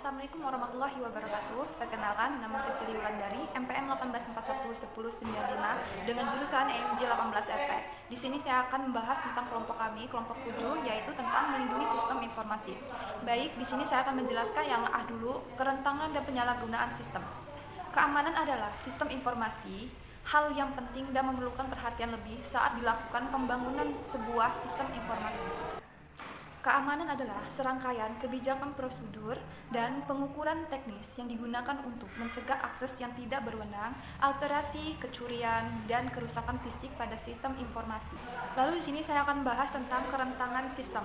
Assalamualaikum warahmatullahi wabarakatuh. Perkenalkan, nama saya Sri Wulandari, MPM 18411095 dengan jurusan EMJ 18FE. Di sini saya akan membahas tentang kelompok kami, kelompok 7, yaitu tentang melindungi sistem informasi. Baik, di sini saya akan menjelaskan yang dulu, kerentangan dan penyalahgunaan sistem. Keamanan adalah sistem informasi, hal yang penting dan memerlukan perhatian lebih saat dilakukan pembangunan sebuah sistem informasi. Keamanan adalah serangkaian kebijakan prosedur dan pengukuran teknis yang digunakan untuk mencegah akses yang tidak berwenang, alterasi, kecurian, dan kerusakan fisik pada sistem informasi. Lalu di sini saya akan bahas tentang kerentangan sistem.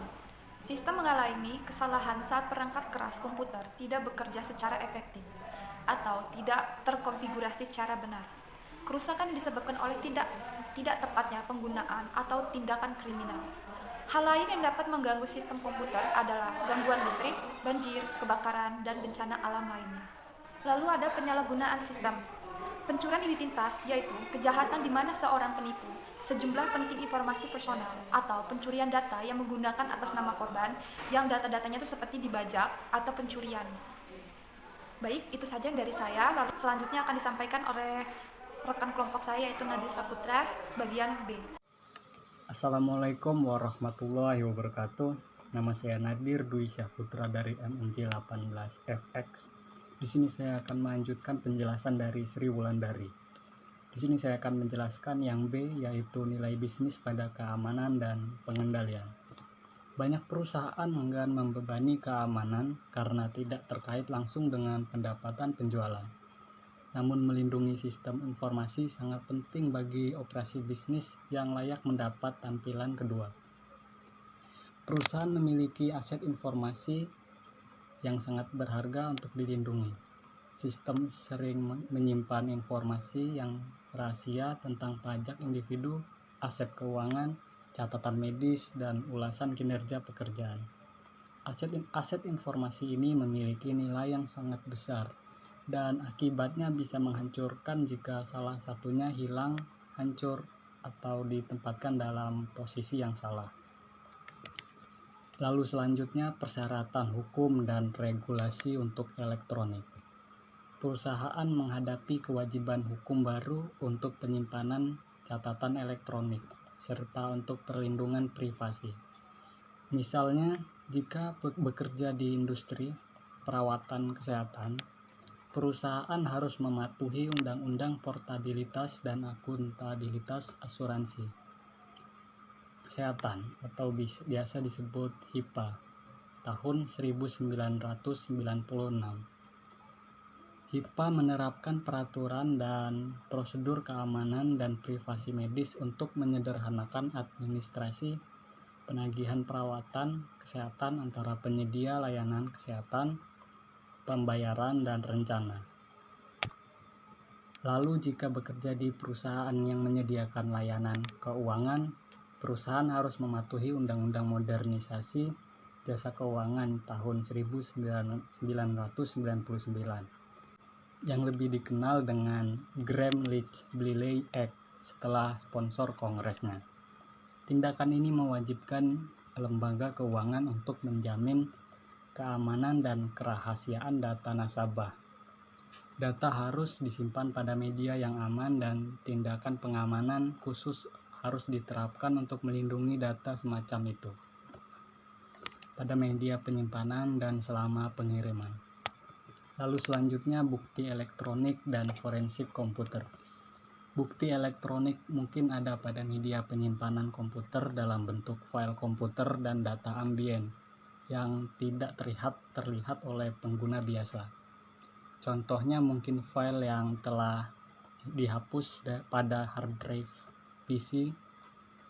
Sistem mengalami kesalahan saat perangkat keras komputer tidak bekerja secara efektif atau tidak terkonfigurasi secara benar. Kerusakan yang disebabkan oleh tidak tepatnya penggunaan atau tindakan kriminal. Hal lain yang dapat mengganggu sistem komputer adalah gangguan listrik, banjir, kebakaran, dan bencana alam lainnya. Lalu ada penyalahgunaan sistem. Pencurian yang ditintas yaitu kejahatan di mana seorang penipu sejumlah penting informasi personal atau pencurian data yang menggunakan atas nama korban yang data-datanya itu seperti dibajak atau pencurian. Baik, itu saja yang dari saya. Lalu selanjutnya akan disampaikan oleh rekan kelompok saya yaitu Nadir Saputra bagian B. Assalamualaikum warahmatullahi wabarakatuh. Nama saya Nadir Dwi Syahputra dari MNJ 18FX. Di sini saya akan melanjutkan penjelasan dari Sri Wulandari. Di sini saya akan menjelaskan yang B, yaitu nilai bisnis pada keamanan dan pengendalian. Banyak perusahaan enggan membebani keamanan karena tidak terkait langsung dengan pendapatan penjualan. Namun melindungi sistem informasi sangat penting bagi operasi bisnis yang layak mendapat tampilan kedua. Perusahaan memiliki aset informasi yang sangat berharga untuk dilindungi. Sistem sering menyimpan informasi yang rahasia tentang pajak individu, aset keuangan, catatan medis, dan ulasan kinerja pekerjaan. Aset informasi ini memiliki nilai yang sangat besar, dan akibatnya bisa menghancurkan jika salah satunya hilang, hancur, atau ditempatkan dalam posisi yang salah. Lalu selanjutnya persyaratan hukum dan regulasi untuk elektronik. Perusahaan menghadapi kewajiban hukum baru untuk penyimpanan catatan elektronik, serta untuk perlindungan privasi. Misalnya, jika bekerja di industri perawatan kesehatan, perusahaan harus mematuhi Undang-Undang Portabilitas dan Akuntabilitas Asuransi Kesehatan atau biasa disebut HIPAA tahun 1996. HIPAA menerapkan peraturan dan prosedur keamanan dan privasi medis untuk menyederhanakan administrasi penagihan perawatan kesehatan antara penyedia layanan kesehatan, pembayaran, dan rencana. Lalu jika bekerja di perusahaan yang menyediakan layanan keuangan, perusahaan harus mematuhi Undang-Undang Modernisasi Jasa Keuangan tahun 1999 yang lebih dikenal dengan Gramm-Leach-Bliley Act setelah sponsor kongresnya. Tindakan ini mewajibkan lembaga keuangan untuk menjamin keamanan dan kerahasiaan data nasabah. Data harus disimpan pada media yang aman dan tindakan pengamanan khusus harus diterapkan untuk melindungi data semacam itu pada media penyimpanan dan selama pengiriman. Lalu selanjutnya bukti elektronik dan forensik komputer. Bukti elektronik mungkin ada pada media penyimpanan komputer dalam bentuk file komputer dan data ambien yang tidak terlihat oleh pengguna biasa. Contohnya mungkin file yang telah dihapus pada hard drive PC,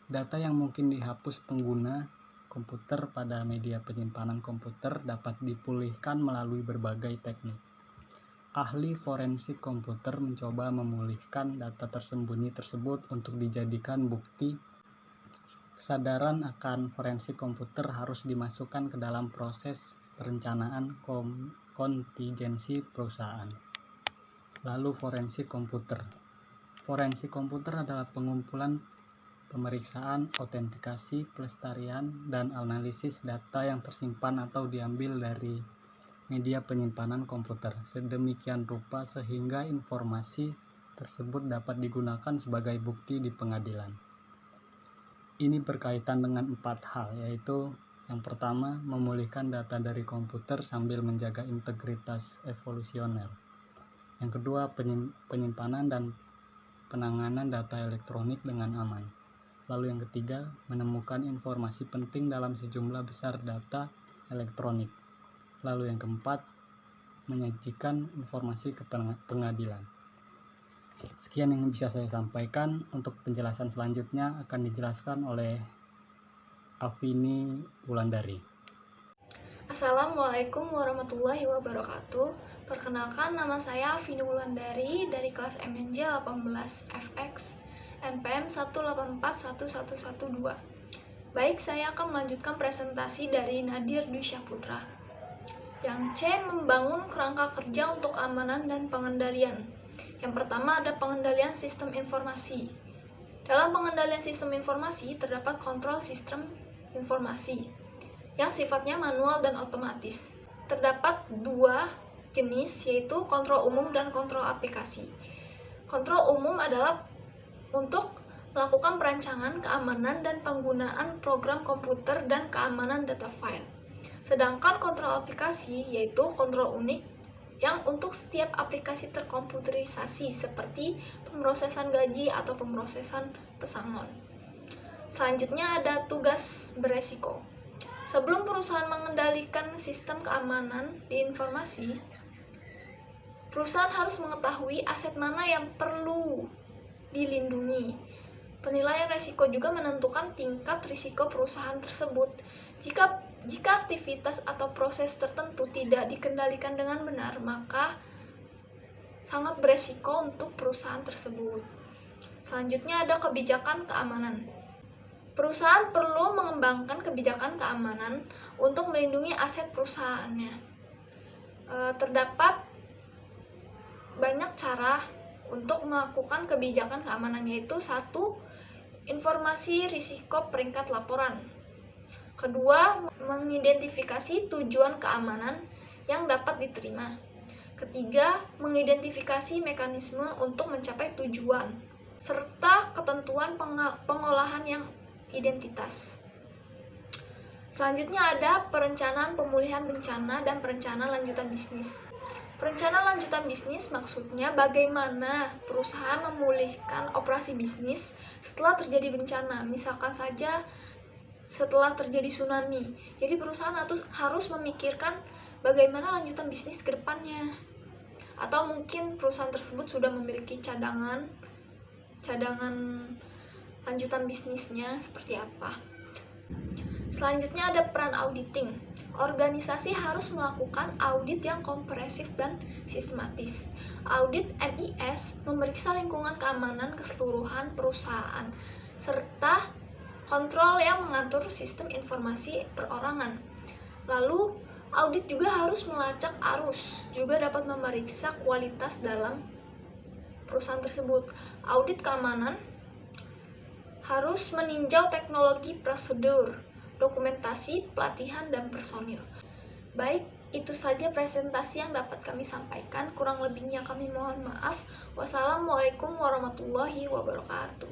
data yang mungkin dihapus pengguna komputer pada media penyimpanan komputer dapat dipulihkan melalui berbagai teknik. Ahli forensik komputer mencoba memulihkan data tersembunyi tersebut untuk dijadikan bukti. Kesadaran akan forensik komputer harus dimasukkan ke dalam proses perencanaan kontingensi perusahaan. Lalu forensik komputer. Forensik komputer adalah pengumpulan, pemeriksaan, autentikasi, pelestarian, dan analisis data yang tersimpan atau diambil dari media penyimpanan komputer sedemikian rupa sehingga informasi tersebut dapat digunakan sebagai bukti di pengadilan. Ini berkaitan dengan 4 hal, yaitu yang pertama, memulihkan data dari komputer sambil menjaga integritas evolusioner. Yang kedua, penyimpanan dan penanganan data elektronik dengan aman. Lalu yang ketiga, menemukan informasi penting dalam sejumlah besar data elektronik. Lalu yang keempat, menyajikan informasi ke pengadilan. Sekian yang bisa saya sampaikan. Untuk penjelasan selanjutnya akan dijelaskan oleh Afini Wulandari. Assalamualaikum warahmatullahi wabarakatuh. Perkenalkan, nama saya Afini Wulandari dari kelas MNJ 18 FX NPM 1841112. Baik, saya akan melanjutkan presentasi dari Nadir Dwi Syahputra. Yang C, membangun kerangka kerja untuk keamanan dan pengendalian. Yang pertama ada pengendalian sistem informasi. Dalam pengendalian sistem informasi terdapat kontrol sistem informasi yang sifatnya manual dan otomatis. Terdapat 2 jenis, yaitu kontrol umum dan kontrol aplikasi. Kontrol umum adalah untuk melakukan perancangan, keamanan, dan penggunaan program komputer dan keamanan data file. Sedangkan kontrol aplikasi yaitu kontrol unik yang untuk setiap aplikasi terkomputerisasi seperti pemrosesan gaji atau pemrosesan pesangon. Selanjutnya ada tugas beresiko. Sebelum perusahaan mengendalikan sistem keamanan di informasi, perusahaan harus mengetahui aset mana yang perlu dilindungi. Penilaian risiko juga menentukan tingkat risiko perusahaan tersebut. Jika aktivitas atau proses tertentu tidak dikendalikan dengan benar, maka sangat beresiko untuk perusahaan tersebut. Selanjutnya ada kebijakan keamanan. Perusahaan perlu mengembangkan kebijakan keamanan untuk melindungi aset perusahaannya. Terdapat banyak cara untuk melakukan kebijakan keamanan, yaitu 1. Informasi risiko peringkat laporan. Kedua, mengidentifikasi tujuan keamanan yang dapat diterima. Ketiga, mengidentifikasi mekanisme untuk mencapai tujuan, serta ketentuan pengolahan yang identitas. Selanjutnya ada perencanaan pemulihan bencana dan perencanaan lanjutan bisnis. Perencanaan lanjutan bisnis maksudnya bagaimana perusahaan memulihkan operasi bisnis setelah terjadi bencana. Misalkan saja setelah terjadi tsunami. Jadi perusahaan harus memikirkan bagaimana lanjutan bisnis ke depannya. Atau mungkin perusahaan tersebut sudah memiliki cadangan lanjutan bisnisnya seperti apa. Selanjutnya ada peran auditing. Organisasi harus melakukan audit yang komprehensif dan sistematis. Audit MIS memeriksa lingkungan keamanan keseluruhan perusahaan serta kontrol yang mengatur sistem informasi perorangan. Lalu, audit juga harus melacak arus, juga dapat memeriksa kualitas dalam perusahaan tersebut. Audit keamanan harus meninjau teknologi, prosedur, dokumentasi, pelatihan, dan personil. Baik, itu saja presentasi yang dapat kami sampaikan. Kurang lebihnya kami mohon maaf. Wassalamualaikum warahmatullahi wabarakatuh.